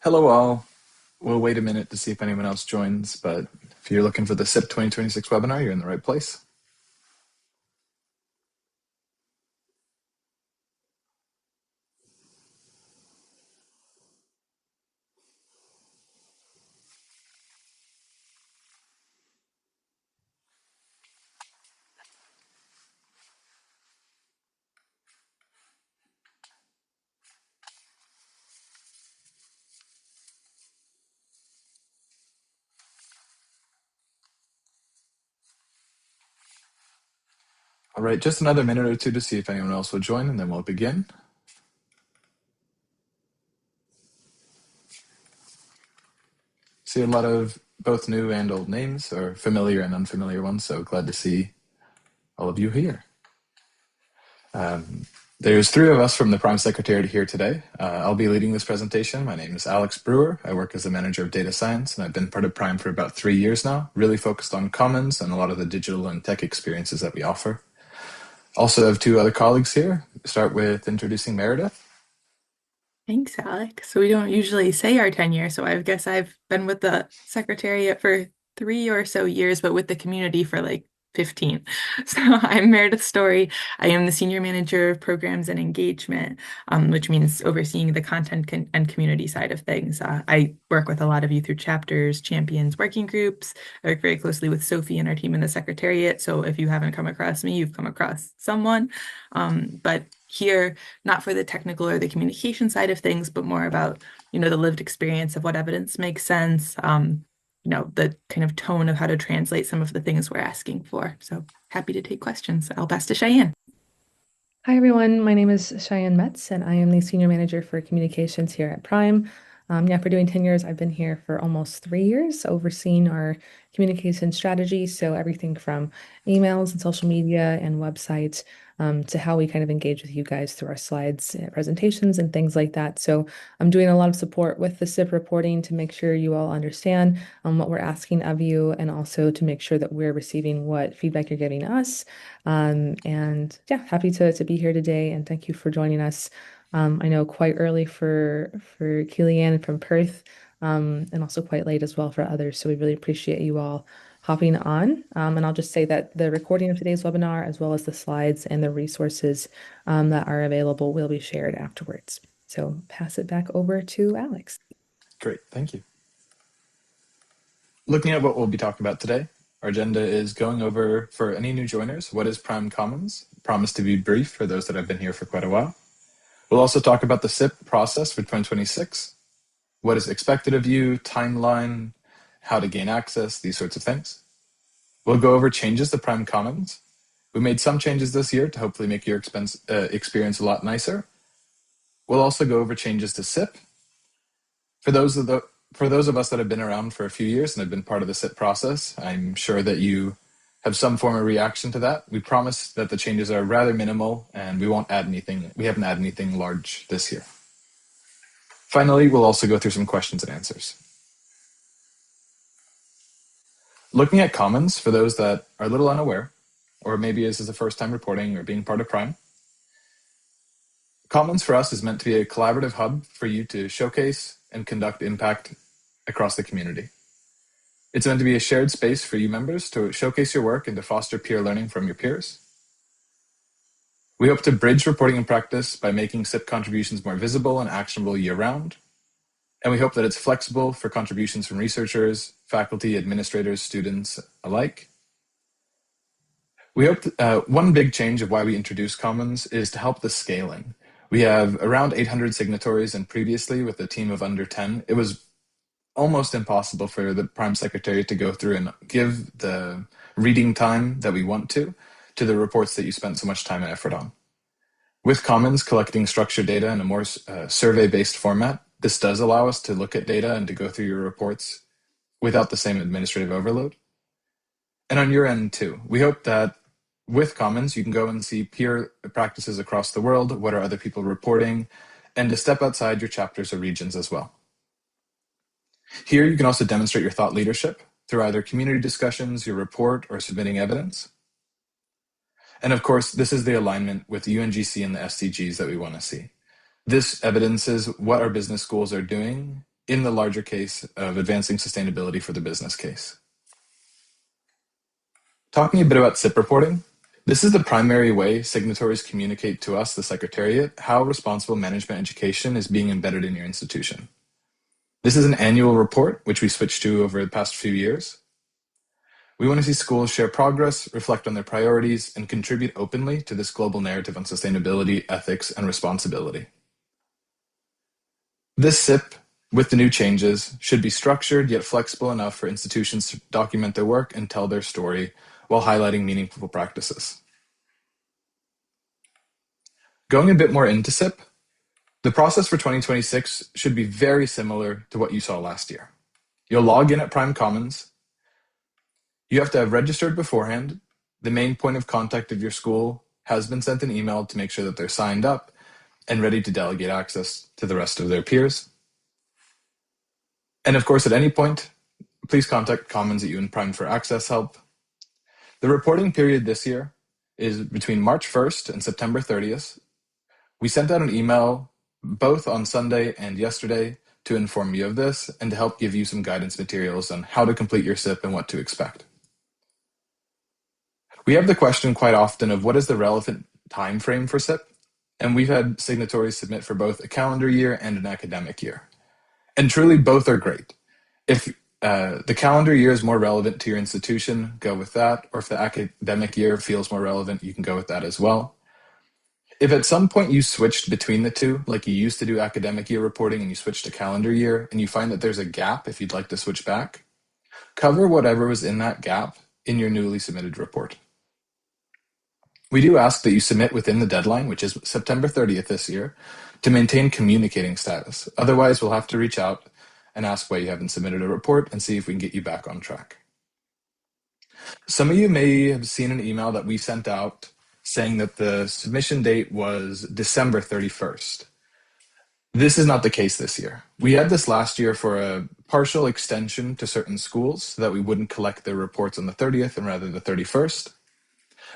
Hello all. We'll wait a minute to see if anyone else joins, but if you're looking for the SIP 2026 webinar, you're in the right place. All right, just another minute or two to see if anyone else will join, and then we'll begin. See a lot of both new and old names, or familiar and unfamiliar ones, so glad to see all of you here. There's three of us from the PRME Secretariat here today. I'll be leading this presentation. My name is Alex Brewer. I work as the manager of data science, and I've been part of PRME for about 3 years now, really focused on commons and a lot of the digital and tech experiences that we offer. Also have two other colleagues here. Start with introducing Meredith. Thanks, Alex. So we don't usually say our tenure, so I guess I've been with the Secretariat for 3 or so years, but with the community for like 15. So I'm Meredith Story. I am the Senior Manager of Programs and Engagement, which means overseeing the content and community side of things. I work with a lot of you through chapters, champions, working groups. I work very closely with Sophie and our team in the Secretariat. So if you haven't come across me, you've come across someone. But here, not for the technical or the communication side of things, but more about, the lived experience of what evidence makes sense, the kind of tone of how to translate some of the things we're asking for. So happy to take questions. I'll pass to Cheyenne. Hi, everyone. My name is Cheyenne Metz, and I am the Senior Manager for Communications here at Prime. For doing 10 years, I've been here for almost 3 years, overseeing our communication strategy. So everything from emails and social media and websites to how we kind of engage with you guys through our slides, presentations, and things like that. So I'm doing a lot of support with the SIP reporting to make sure you all understand what we're asking of you, and also to make sure that we're receiving what feedback you're giving us. And yeah, happy to be here today, and thank you for joining us. I know quite early for Keelianne from Perth, and also quite late as well for others. So we really appreciate you all hopping on. And I'll just say that the recording of today's webinar, as well as the slides and the resources that are available, will be shared afterwards. So pass it back over to Alex. Great, thank you. Looking at what we'll be talking about today, our agenda is going over, for any new joiners, what is Prime Commons? Promise to be brief for those that have been here for quite a while. We'll also talk about the SIP process for 2026, what is expected of you, timeline, how to gain access, these sorts of things. We'll go over changes to Prime Commons. We made some changes this year to hopefully make your experience a lot nicer. We'll also go over changes to SIP. For those of us that have been around for a few years and have been part of the SIP process, I'm sure that you have some form of reaction to that. We promise that the changes are rather minimal and we haven't added anything large this year. Finally, we'll also go through some questions and answers. Looking at Commons, for those that are a little unaware, or maybe this is the first time reporting or being part of Prime, Commons for us is meant to be a collaborative hub for you to showcase and conduct impact across the community. It's meant to be a shared space for you members to showcase your work and to foster peer learning from your peers. We hope to bridge reporting and practice by making SIP contributions more visible and actionable year-round. And we hope that it's flexible for contributions from researchers, faculty, administrators, students alike. We hope one big change of why we introduced Commons is to help the scaling. We have around 800 signatories, and previously with a team of under 10, it was almost impossible for the Prime Secretariat to go through and give the reading time that we want to the reports that you spent so much time and effort on. With Commons collecting structured data in a more survey-based format, this does allow us to look at data and to go through your reports without the same administrative overload. And on your end too, we hope that with Commons, you can go and see peer practices across the world, what are other people reporting, and to step outside your chapters or regions as well. Here, you can also demonstrate your thought leadership through either community discussions, your report, or submitting evidence. And of course, this is the alignment with UNGC and the SDGs that we want to see. This evidences what our business schools are doing in the larger case of advancing sustainability for the business case. Talking a bit about SIP reporting, this is the primary way signatories communicate to us, the Secretariat, how responsible management education is being embedded in your institution. This is an annual report, which we switched to over the past few years. We want to see schools share progress, reflect on their priorities, and contribute openly to this global narrative on sustainability, ethics, and responsibility. This SIP, with the new changes, should be structured yet flexible enough for institutions to document their work and tell their story while highlighting meaningful practices. Going a bit more into SIP, the process for 2026 should be very similar to what you saw last year. You'll log in at Prime Commons. You have to have registered beforehand. The main point of contact of your school has been sent an email to make sure that they're signed up and ready to delegate access to the rest of their peers. And of course, at any point, please contact Commons at UN Prime for access help. The reporting period this year is between March 1st and September 30th. We sent out an email both on Sunday and yesterday to inform you of this and to help give you some guidance materials on how to complete your SIP and what to expect. We have the question quite often of what is the relevant time frame for SIP, and we've had signatories submit for both a calendar year and an academic year. And truly, both are great. If the calendar year is more relevant to your institution, go with that. Or if the academic year feels more relevant, you can go with that as well. If at some point you switched between the two, like you used to do academic year reporting and you switched to calendar year, and you find that there's a gap if you'd like to switch back, cover whatever was in that gap in your newly submitted report. We do ask that you submit within the deadline, which is September 30th this year, to maintain communicating status. Otherwise, we'll have to reach out and ask why you haven't submitted a report and see if we can get you back on track. Some of you may have seen an email that we sent out saying that the submission date was December 31st. This is not the case this year. We had this last year for a partial extension to certain schools so that we wouldn't collect their reports on the 30th and rather the 31st.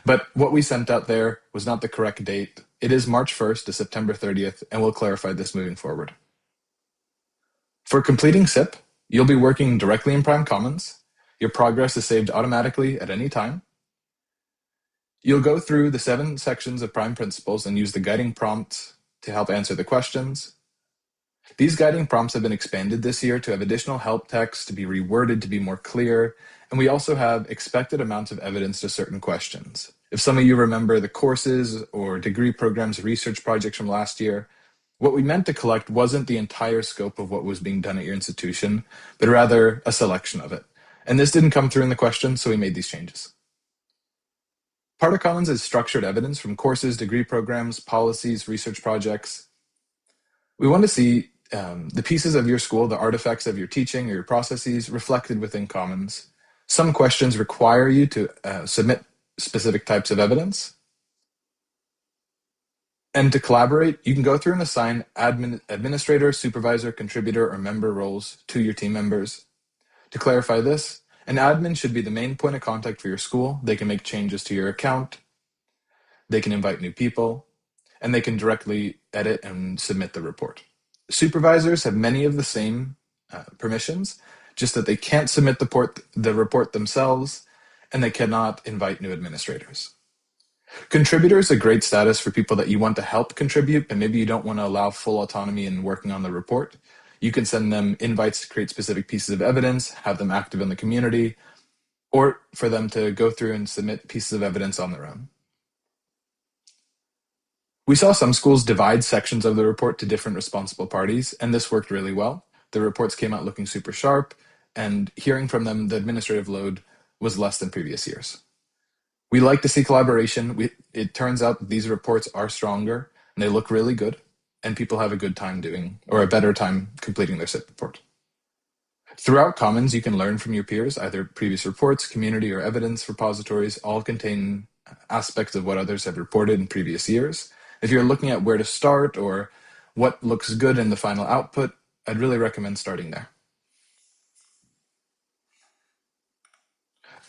But what we sent out there was not the correct date. It is March 1st to September 30th, and we'll clarify this moving forward. For completing SIP, you'll be working directly in Prime Commons. Your progress is saved automatically at any time. You'll go through the 7 sections of Prime Principles and use the guiding prompts to help answer the questions. These guiding prompts have been expanded this year to have additional help text to be reworded to be more clear, and we also have expected amounts of evidence to certain questions. If some of you remember the courses or degree programs research projects from last year, what we meant to collect wasn't the entire scope of what was being done at your institution, but rather a selection of it. And this didn't come through in the question, so we made these changes. Part of Commons is structured evidence from courses, degree programs, policies, research projects. We want to see the pieces of your school, the artifacts of your teaching or your processes reflected within Commons. Some questions require you to submit specific types of evidence. And to collaborate, you can go through and assign administrator, supervisor, contributor, or member roles to your team members. To clarify this, an admin should be the main point of contact for your school. They can make changes to your account. They can invite new people, and they can directly edit and submit the report. Supervisors have many of the same permissions, just that they can't submit the report themselves, and they cannot invite new administrators. Contributors are great status for people that you want to help contribute, but maybe you don't want to allow full autonomy in working on the report. You can send them invites to create specific pieces of evidence, have them active in the community, or for them to go through and submit pieces of evidence on their own. We saw some schools divide sections of the report to different responsible parties, and this worked really well. The reports came out looking super sharp, and hearing from them, the administrative load was less than previous years. We like to see collaboration. It turns out that these reports are stronger, and they look really good, and people have a good time doing, or a better time completing their SIP report. Throughout Commons, you can learn from your peers, either previous reports, community, or evidence repositories, all contain aspects of what others have reported in previous years. If you're looking at where to start or what looks good in the final output, I'd really recommend starting there.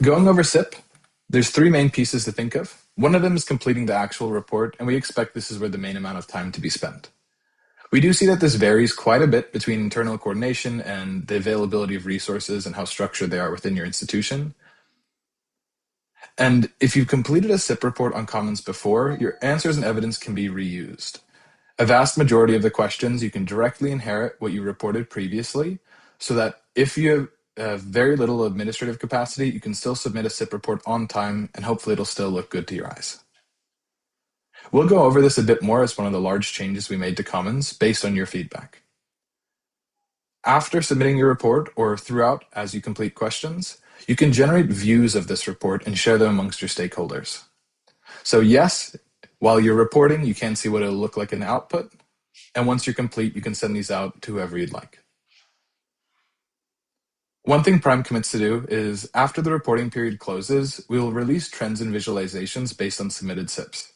Going over SIP, there's 3 main pieces to think of. One of them is completing the actual report, and we expect this is where the main amount of time to be spent. We do see that this varies quite a bit between internal coordination and the availability of resources and how structured they are within your institution. And if you've completed a SIP report on Commons before, your answers and evidence can be reused. A vast majority of the questions, you can directly inherit what you reported previously, so that if you have very little administrative capacity, you can still submit a SIP report on time, and hopefully it'll still look good to your eyes. We'll go over this a bit more as one of the large changes we made to Commons based on your feedback. After submitting your report, or throughout as you complete questions, you can generate views of this report and share them amongst your stakeholders. So yes, while you're reporting, you can see what it'll look like in the output. And once you're complete, you can send these out to whoever you'd like. One thing Prime commits to do is, after the reporting period closes, we will release trends and visualizations based on submitted SIPs.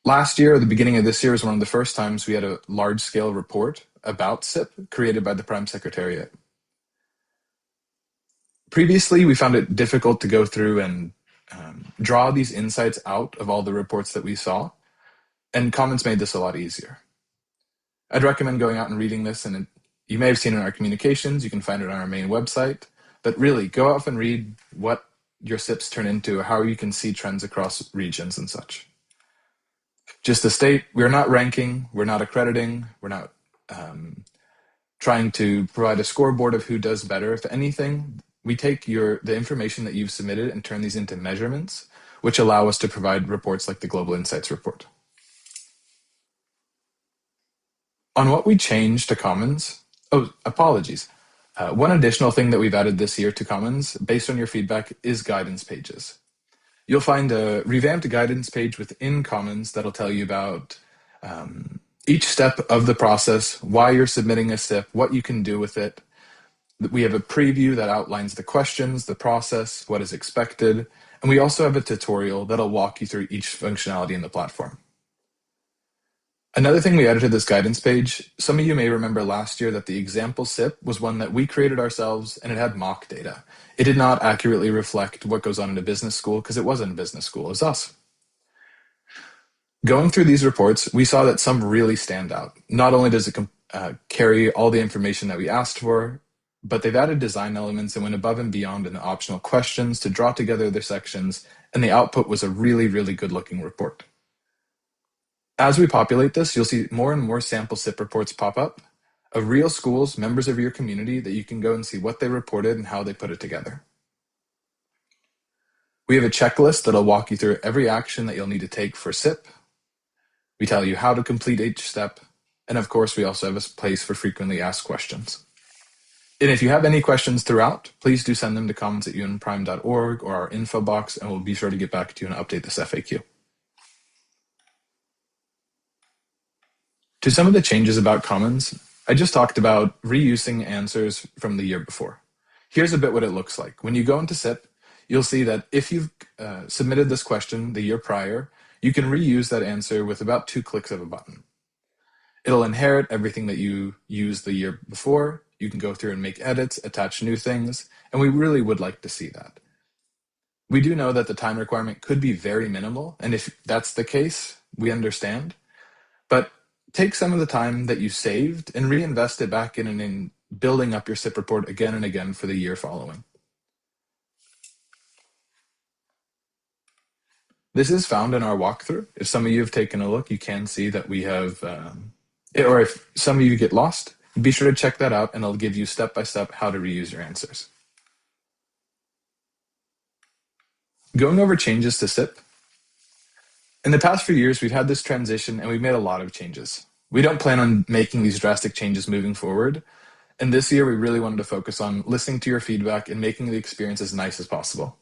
Last year, or the beginning of this year, was one of the first times we had a large-scale report about SIP created by the PRME Secretariat. Previously, we found it difficult to go through and draw these insights out of all the reports that we saw, and Commons made this a lot easier. I'd recommend going out and reading this, and you may have seen it in our communications, you can find it on our main website, but really go off and read what your SIPs turn into, how you can see trends across regions and such. Just to state, we're not ranking, we're not accrediting, we're not trying to provide a scoreboard of who does better. If anything, we take the information that you've submitted and turn these into measurements, which allow us to provide reports like the Global Insights Report. On what we changed to Commons, apologies. One additional thing that we've added this year to Commons, based on your feedback, is guidance pages. You'll find a revamped guidance page within Commons that'll tell you about each step of the process, why you're submitting a SIP, what you can do with it. We have a preview that outlines the questions, the process, what is expected, and we also have a tutorial that'll walk you through each functionality in the platform. Another thing we added to this guidance page, some of you may remember last year that the example SIP was one that we created ourselves, and it had mock data. It did not accurately reflect what goes on in a business school because it wasn't a business school, it was us. Going through these reports, we saw that some really stand out. Not only does it carry all the information that we asked for, but they've added design elements and went above and beyond in the optional questions to draw together their sections, and the output was a really, really good looking report. As we populate this, you'll see more and more sample SIP reports pop up of real schools, members of your community, that you can go and see what they reported and how they put it together. We have a checklist that'll walk you through every action that you'll need to take for SIP. We tell you how to complete each step. And of course, we also have a place for frequently asked questions. And if you have any questions throughout, please do send them to comments@unprime.org or our info box, and we'll be sure to get back to you and update this FAQ. To some of the changes about Commons, I just talked about reusing answers from the year before. Here's a bit what it looks like. When you go into SIP, you'll see that if you've submitted this question the year prior, you can reuse that answer with about 2 clicks of a button. It'll inherit everything that you used the year before. You can go through and make edits, attach new things, and we really would like to see that. We do know that the time requirement could be very minimal, and if that's the case, we understand. But take some of the time that you saved and reinvest it back in building up your SIP report again and again for the year following. This is found in our walkthrough. If some of you have taken a look, you can see that we have, or if some of you get lost, be sure to check that out and it'll give you step-by-step how to reuse your answers. Going over changes to SIP. In the past few years, we've had this transition and we've made a lot of changes. We don't plan on making these drastic changes moving forward. And this year, we really wanted to focus on listening to your feedback and making the experience as nice as possible.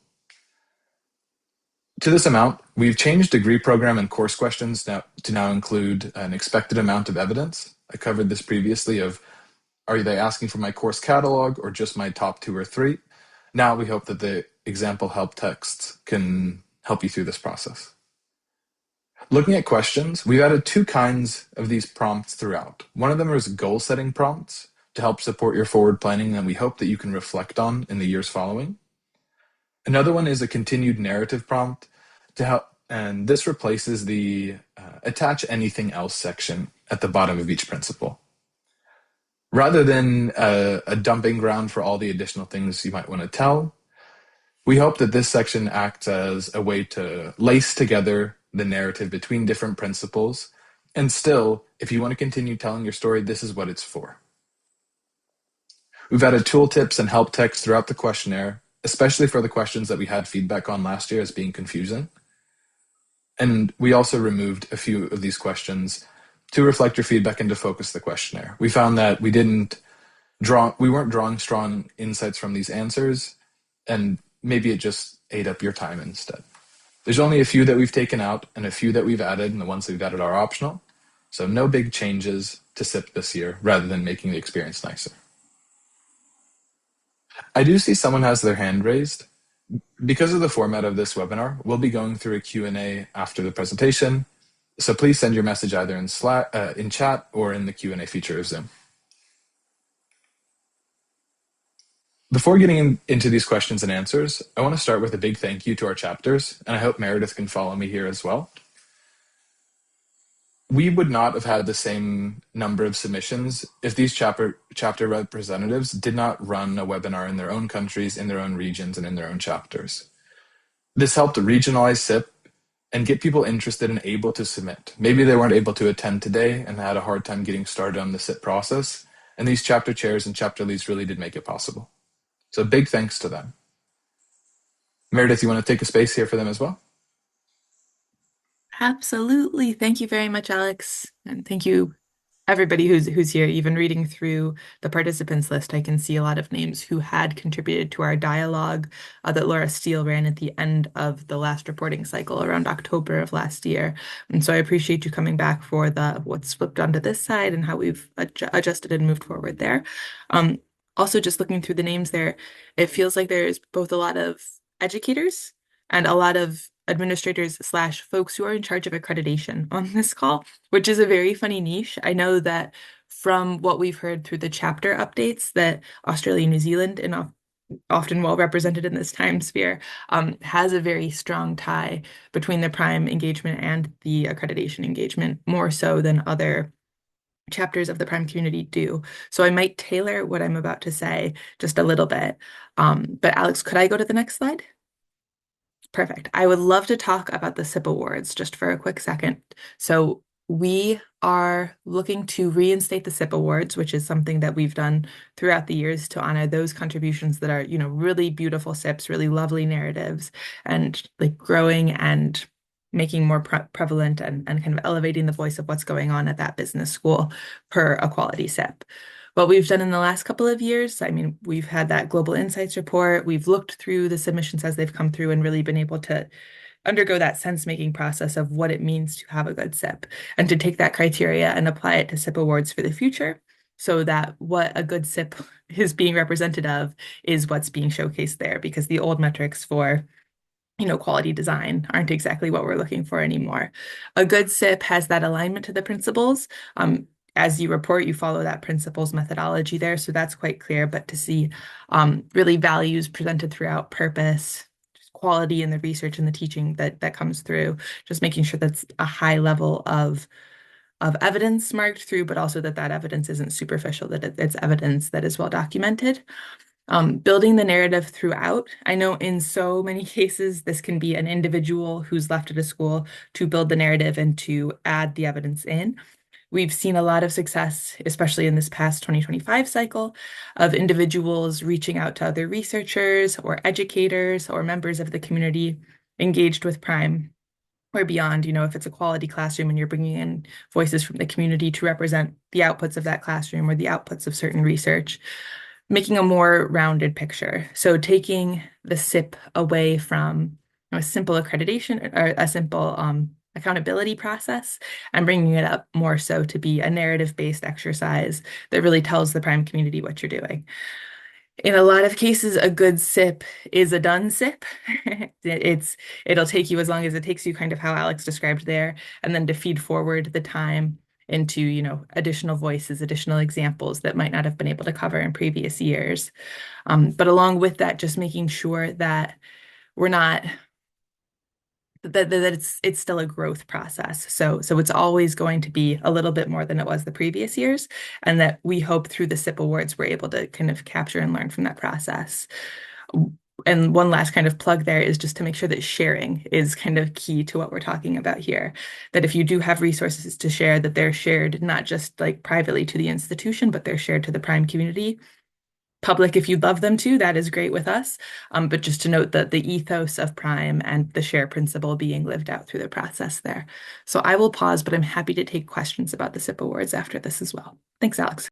To this amount, we've changed degree program and course questions to now include an expected amount of evidence. I covered this previously of, are they asking for my course catalog or just my top 2 or 3? Now we hope that the example help texts can help you through this process. Looking at questions, we've added 2 kinds of these prompts throughout. One of them is goal-setting prompts to help support your forward planning that we hope that you can reflect on in the years following. Another one is a continued narrative prompt to help and this replaces the attach anything else section at the bottom of each principle. Rather than a dumping ground for all the additional things you might want to tell, we hope that this section acts as a way to lace together the narrative between different principles. And still, if you want to continue telling your story, this is what it's for. We've added tooltips and help text throughout the questionnaire, especially for the questions that we had feedback on last year as being confusing. And we also removed a few of these questions to reflect your feedback and to focus the questionnaire. We found that we weren't drawing strong insights from these answers, and maybe it just ate up your time instead. There's only a few that we've taken out and a few that we've added, and the ones that we've added are optional. So no big changes to SIP this year, rather than making the experience nicer. I do see someone has their hand raised. Because of the format of this webinar, we'll be going through a Q&A after the presentation. So please send your message either in Slack, in chat, or in the Q&A feature of Zoom. Before getting into these questions and answers, I want to start with a big thank you to our chapters, and I hope Meredith can follow me here as well. We would not have had the same number of submissions if these chapter representatives did not run a webinar in their own countries, in their own regions, and in their own chapters. This helped regionalize SIP and get people interested and able to submit. Maybe they weren't able to attend today and had a hard time getting started on the SIP process, and these chapter chairs and chapter leads really did make it possible. So big thanks to them. Meredith, you want to take a space here for them as well? Absolutely. Thank you very much, Alex. And thank you, everybody who's here. Even reading through the participants list, I can see a lot of names who had contributed to our dialogue that Laura Steele ran at the end of the last reporting cycle around October of last year. And so I appreciate you coming back for what's flipped onto this side and how we've adjusted and moved forward there. Also, just looking through the names there, it feels like there's both a lot of educators and a lot of administrators / folks who are in charge of accreditation on this call, which is a very funny niche. I know that from what we've heard through the chapter updates that Australia and New Zealand, and often well represented in this time sphere, has a very strong tie between the Prime engagement and the accreditation engagement, more so than other chapters of the Prime community do. So I might tailor what I'm about to say just a little bit. But Alex, could I go to the next slide? Perfect. I would love to talk about the SIP Awards just for a quick second. So we are looking to reinstate the SIP Awards, which is something that we've done throughout the years to honor those contributions that are, really beautiful SIPs, really lovely narratives, and like growing and making more prevalent and kind of elevating the voice of what's going on at that business school per a quality SIP. What we've done in the last couple of years, we've had that Global Insights report. We've looked through the submissions as they've come through and really been able to undergo that sense-making process of what it means to have a good SIP and to take that criteria and apply it to SIP awards for the future so that what a good SIP is being represented of is what's being showcased there, because the old metrics for quality design aren't exactly what we're looking for anymore. A good SIP has that alignment to the principles. As you report, you follow that principles methodology there, so that's quite clear. But to see really values presented throughout, purpose, quality in the research and the teaching that comes through, just making sure that's a high level of evidence marked through, but also that evidence isn't superficial, that it's evidence that is well documented. Building the narrative throughout. I know in so many cases, this can be an individual who's left at a school to build the narrative and to add the evidence in. We've seen a lot of success, especially in this past 2025 cycle, of individuals reaching out to other researchers or educators or members of the community engaged with Prime or beyond. If it's a quality classroom and you're bringing in voices from the community to represent the outputs of that classroom or the outputs of certain research, making a more rounded picture. So taking the SIP away from a simple accreditation or a simple accountability process and bringing it up more so to be a narrative-based exercise that really tells the Prime community what you're doing. In a lot of cases, a good SIP is a done SIP. It'll take you as long as it takes you, kind of how Alex described there, and then to feed forward the time into, additional voices, additional examples that might not have been able to cover in previous years. But along with that, just making sure that we're not that it's still a growth process. So it's always going to be a little bit more than it was the previous years, and that we hope through the SIP awards we're able to kind of capture and learn from that process. And one last kind of plug there is just to make sure that sharing is kind of key to what we're talking about here. That if you do have resources to share, that they're shared not just like privately to the institution, but they're shared to the Prime community. Public, if you'd love them to, that is great with us. But just to note that the ethos of Prime and the share principle being lived out through the process there. So I will pause, but I'm happy to take questions about the SIP awards after this as well. Thanks, Alex.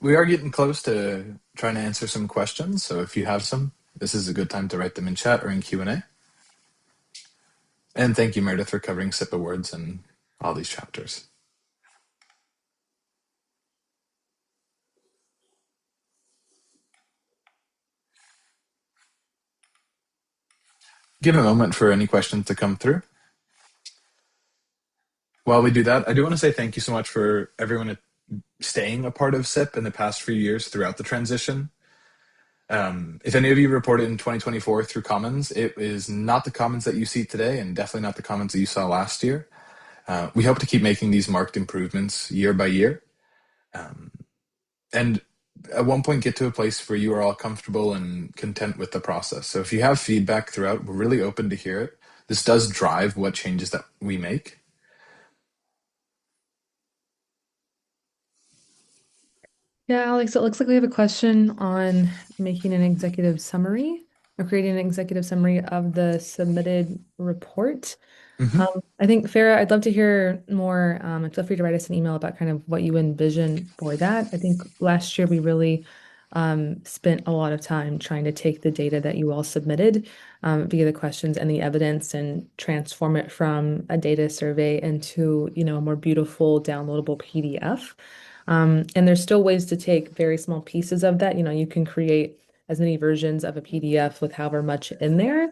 We are getting close to trying to answer some questions, so if you have some, this is a good time to write them in chat or in Q&A. And thank you, Meredith, for covering SIP awards and all these chapters. Give a moment for any questions to come through. While we do that, I do want to say thank you so much for everyone staying a part of SIP in the past few years throughout the transition. If any of you reported in 2024 through Commons, it is not the Commons that you see today and definitely not the Commons that you saw last year. We hope to keep making these marked improvements year by year. And at one point get to a place where you are all comfortable and content with the process. So if you have feedback throughout, we're really open to hear it. This does drive what changes that we make. Yeah, Alex, it looks like we have a question on making an executive summary or creating an executive summary of the submitted report. I think, Farah, I'd love to hear more, and feel free to write us an email about kind of what you envision for that. I think last year we really spent a lot of time trying to take the data that you all submitted via the questions and the evidence and transform it from a data survey into, a more beautiful downloadable PDF. And there's still ways to take very small pieces of that. You can create as many versions of a PDF with however much in there.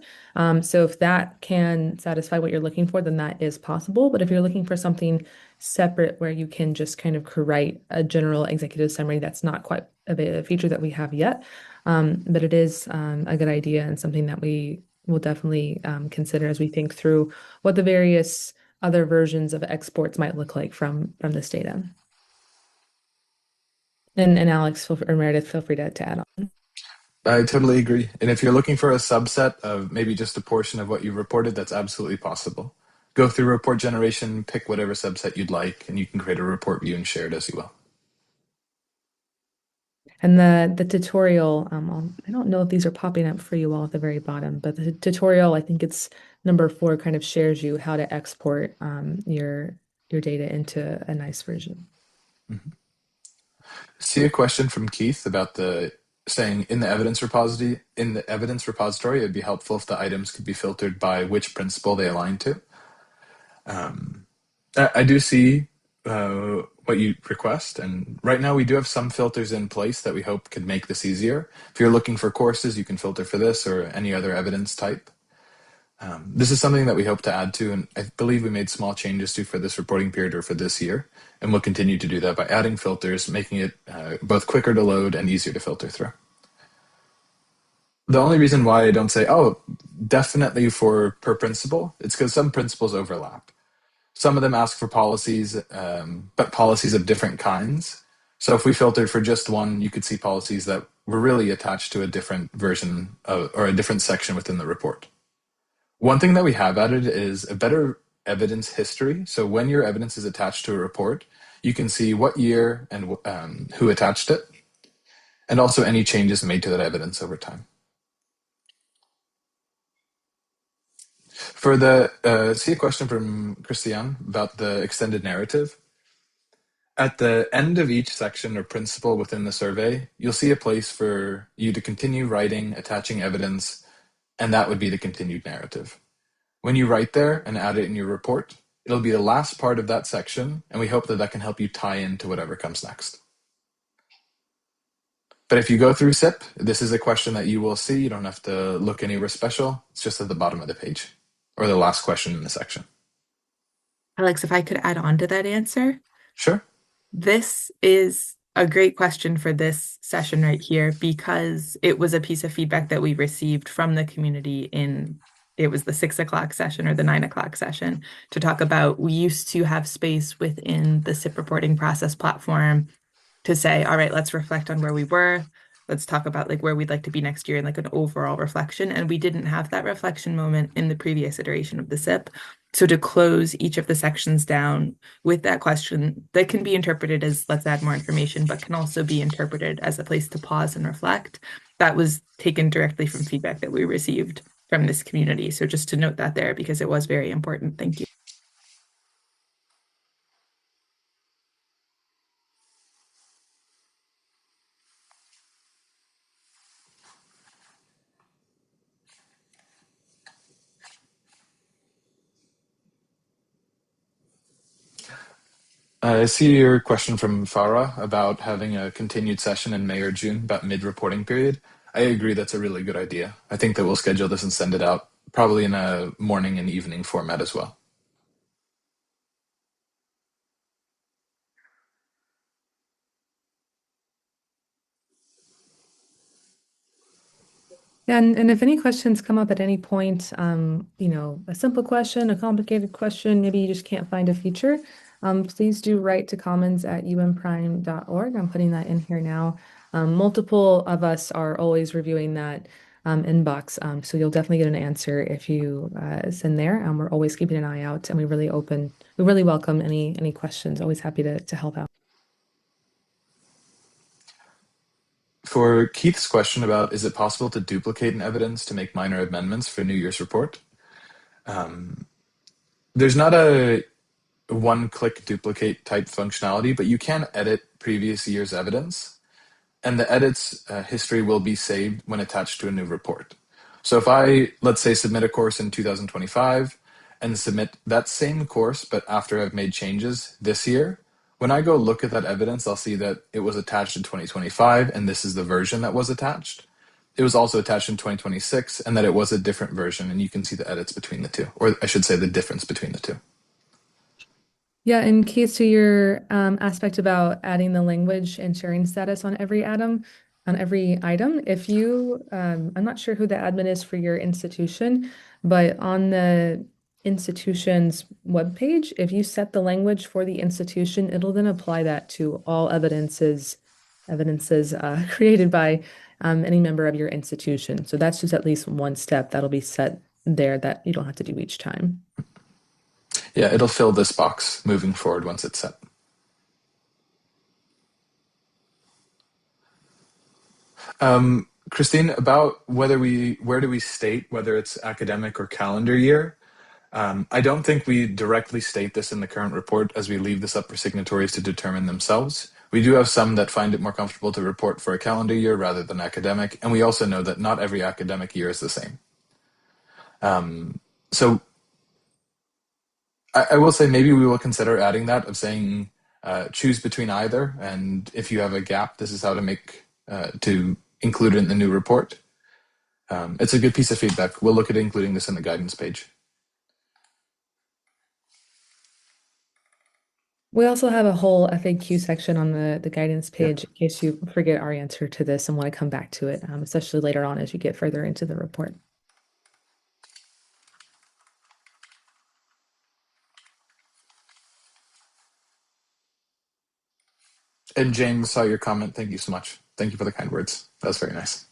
So if that can satisfy what you're looking for, then that is possible. But if you're looking for something separate where you can just kind of write a general executive summary, that's not quite a feature that we have yet. But it is a good idea and something that we will definitely consider as we think through what the various other versions of exports might look like from this data. And Alex or Meredith, feel free to add on. I totally agree. And if you're looking for a subset of maybe just a portion of what you reported, that's absolutely possible. Go through report generation, pick whatever subset you'd like, and you can create a report view and share it as you will. And the tutorial, I don't know if these are popping up for you all at the very bottom, but the tutorial, I think it's number 4, kind of shares you how to export your data into a nice version. See a question from Keith about saying in the evidence repository. In the evidence repository, it'd be helpful if the items could be filtered by which principle they align to. I do see what you request, and right now we do have some filters in place that we hope could make this easier. If you're looking for courses, you can filter for this or any other evidence type. This is something that we hope to add to, and I believe we made small changes to for this reporting period or for this year, and we'll continue to do that by adding filters, making it both quicker to load and easier to filter through. The only reason why I don't say, oh, definitely for per principle, it's because some principles overlap. Some of them ask for policies, but policies of different kinds. So if we filtered for just one, you could see policies that were really attached to a different version or a different section within the report. One thing that we have added is a better evidence history. So when your evidence is attached to a report, you can see what year and who attached it, and also any changes made to that evidence over time. For see a question from Christian about the extended narrative. At the end of each section or principle within the survey, you'll see a place for you to continue writing, attaching evidence, and that would be the continued narrative. When you write there and add it in your report, it'll be the last part of that section, and we hope that that can help you tie into whatever comes next. But if you go through SIP, this is a question that you will see. You don't have to look anywhere special. It's just at the bottom of the page, or the last question in the section. Alex, if I could add on to that answer. Sure. This is a great question for this session right here because it was a piece of feedback that we received from the community it was the 6 o'clock session or the 9 o'clock session to talk about we used to have space within the SIP reporting process platform to say, all right, let's reflect on where we were. Let's talk about like where we'd like to be next year and like an overall reflection. And we didn't have that reflection moment in the previous iteration of the SIP. So to close each of the sections down with that question that can be interpreted as let's add more information, but can also be interpreted as a place to pause and reflect. That was taken directly from feedback that we received from this community. So just to note that there because it was very important. Thank you. I see your question from Farah about having a continued session in May or June about mid-reporting period. I agree that's a really good idea. I think that we'll schedule this and send it out probably in a morning and evening format as well. Yeah, and if any questions come up at any point, a simple question, a complicated question, maybe you just can't find a feature, please do write to commons@umprime.org. I'm putting that in here now. Multiple of us are always reviewing that inbox, so you'll definitely get an answer if you send there. We're always keeping an eye out, and we really welcome any questions. Always happy to help out. For Keith's question about is it possible to duplicate an evidence to make minor amendments for New Year's report? There's not a one-click duplicate type functionality, but you can edit previous year's evidence, and the edits history will be saved when attached to a new report. So if I, let's say, submit a course in 2025 and submit that same course, but after I've made changes this year, when I go look at that evidence, I'll see that it was attached in 2025, and this is the version that was attached. It was also attached in 2026, and that it was a different version, and you can see the edits between the two, or I should say the difference between the two. Yeah, in case to your aspect about adding the language and sharing status on every item, if you, I'm not sure who the admin is for your institution, but on the institution's webpage, if you set the language for the institution, it'll then apply that to all evidences created by any member of your institution. So that's just at least one step that'll be set there that you don't have to do each time. Yeah, it'll fill this box moving forward once it's set. Christine, about where do we state whether it's academic or calendar year? I don't think we directly state this in the current report as we leave this up for signatories to determine themselves. We do have some that find it more comfortable to report for a calendar year rather than academic, and we also know that not every academic year is the same. So I will say maybe we will consider adding that of saying choose between either, and if you have a gap, this is how to include it in the new report. It's a good piece of feedback. We'll look at including this in the guidance page. We also have a whole FAQ section on the guidance page in case you forget our answer to this and want to come back to it, especially later on as you get further into the report. And James, saw your comment. Thank you so much. Thank you for the kind words. That was very nice.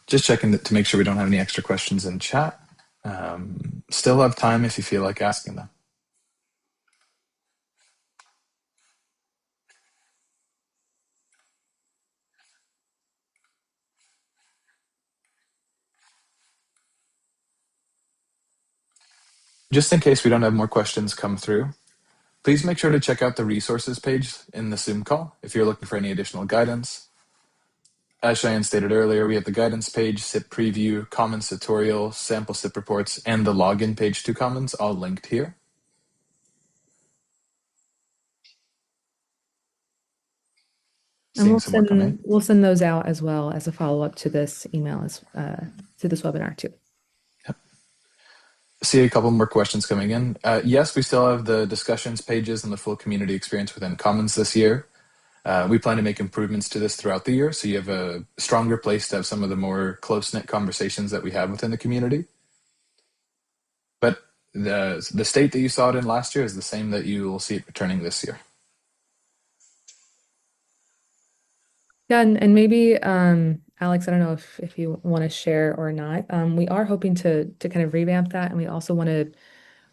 Just checking to make sure we don't have any extra questions in chat. Still have time if you feel like asking them. Just in case we don't have more questions come through, please make sure to check out the resources page in the Zoom call if you're looking for any additional guidance. As Cheyenne stated earlier, we have the guidance page, SIP preview, Commons tutorial, sample SIP reports, and the login page to Commons all linked here. And seeing some more come in. we'll send those out as well as a follow-up to this email as to this webinar too. See a couple more questions coming in. Yes, we still have the discussions pages and the full community experience within Commons this year. We plan to make improvements to this throughout the year, so you have a stronger place to have some of the more close-knit conversations that we have within the community. But the state that you saw it in last year is the same that you will see it returning this year. Yeah, and maybe Alex, I don't know if you want to share or not. We are hoping to kind of revamp that, and we also want to,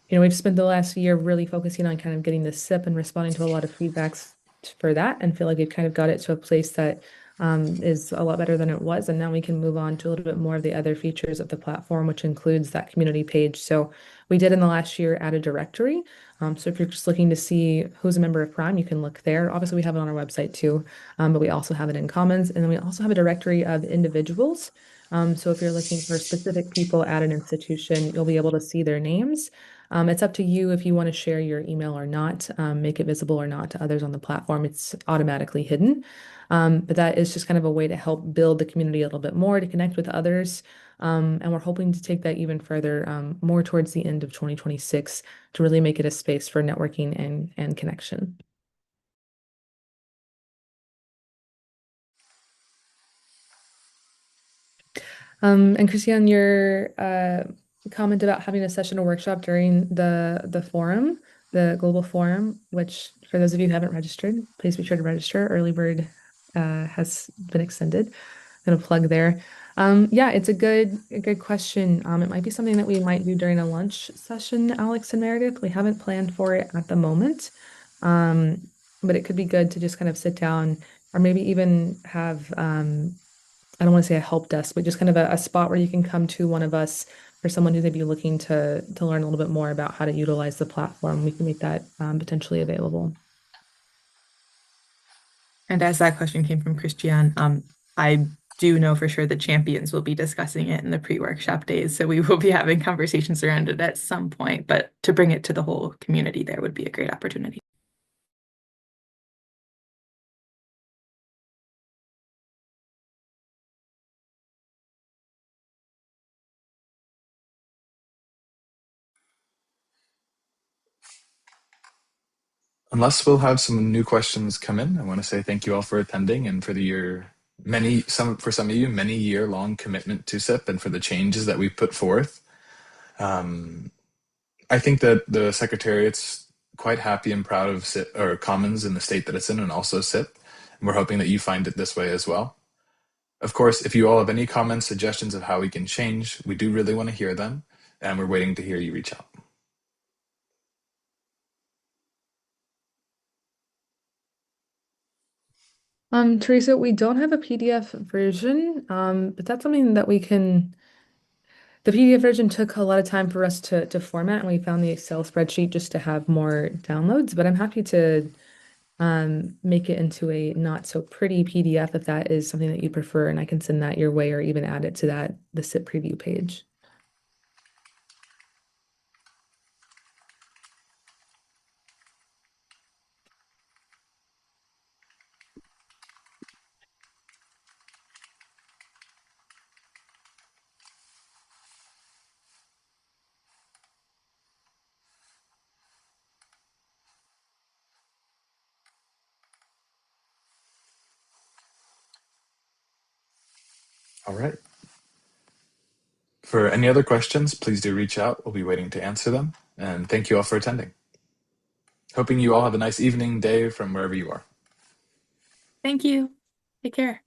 we've spent the last year really focusing on kind of getting the SIP and responding to a lot of feedbacks for that, and feel like we've kind of got it to a place that is a lot better than it was. And now we can move on to a little bit more of the other features of the platform, which includes that community page. So we did in the last year add a directory. So if you're just looking to see who's a member of Prime, you can look there. Obviously, we have it on our website too, but we also have it in Commons. And then we also have a directory of individuals. So if you're looking for specific people at an institution, you'll be able to see their names. It's up to you if you want to share your email or not, make it visible or not to others on the platform. It's automatically hidden. But that is just kind of a way to help build the community a little bit more, to connect with others. And we're hoping to take that even further, more towards the end of 2026 to really make it a space for networking and connection. And Christiane, your comment about having a session or workshop during the forum, the global forum, which for those of you who haven't registered, please be sure to register. Early bird has been extended. I'm gonna plug there. Yeah, it's a good question. It might be something that we might do during a lunch session, Alex and Meredith. We haven't planned for it at the moment. But it could be good to just kind of sit down or maybe even have I don't want to say a help desk, but just kind of a spot where you can come to one of us for someone who may be looking to learn a little bit more about how to utilize the platform. We can make that potentially available. And as that question came from Christiane, I do know for sure the champions will be discussing it in the pre-workshop days. So we will be having conversations around it at some point, but to bring it to the whole community there would be a great opportunity. Unless we'll have some new questions come in, I want to say thank you all for attending and for for some of you, many year-long commitment to SIP and for the changes that we've put forth. I think that the Secretariat's quite happy and proud of SIP or Commons in the state that it's in and also SIP. And we're hoping that you find it this way as well. Of course, if you all have any comments, suggestions of how we can change, we do really want to hear them, and we're waiting to hear you reach out. Teresa, we don't have a PDF version, but that's something that we can. The PDF version took a lot of time for us to format, and we found the Excel spreadsheet just to have more downloads. But I'm happy to make it into a not so pretty PDF if that is something that you prefer, and I can send that your way or even add it to the SIP preview page. All right. For any other questions, please do reach out. We'll be waiting to answer them. And thank you all for attending. Hoping you all have a nice evening, day from wherever you are. Thank you. Take care.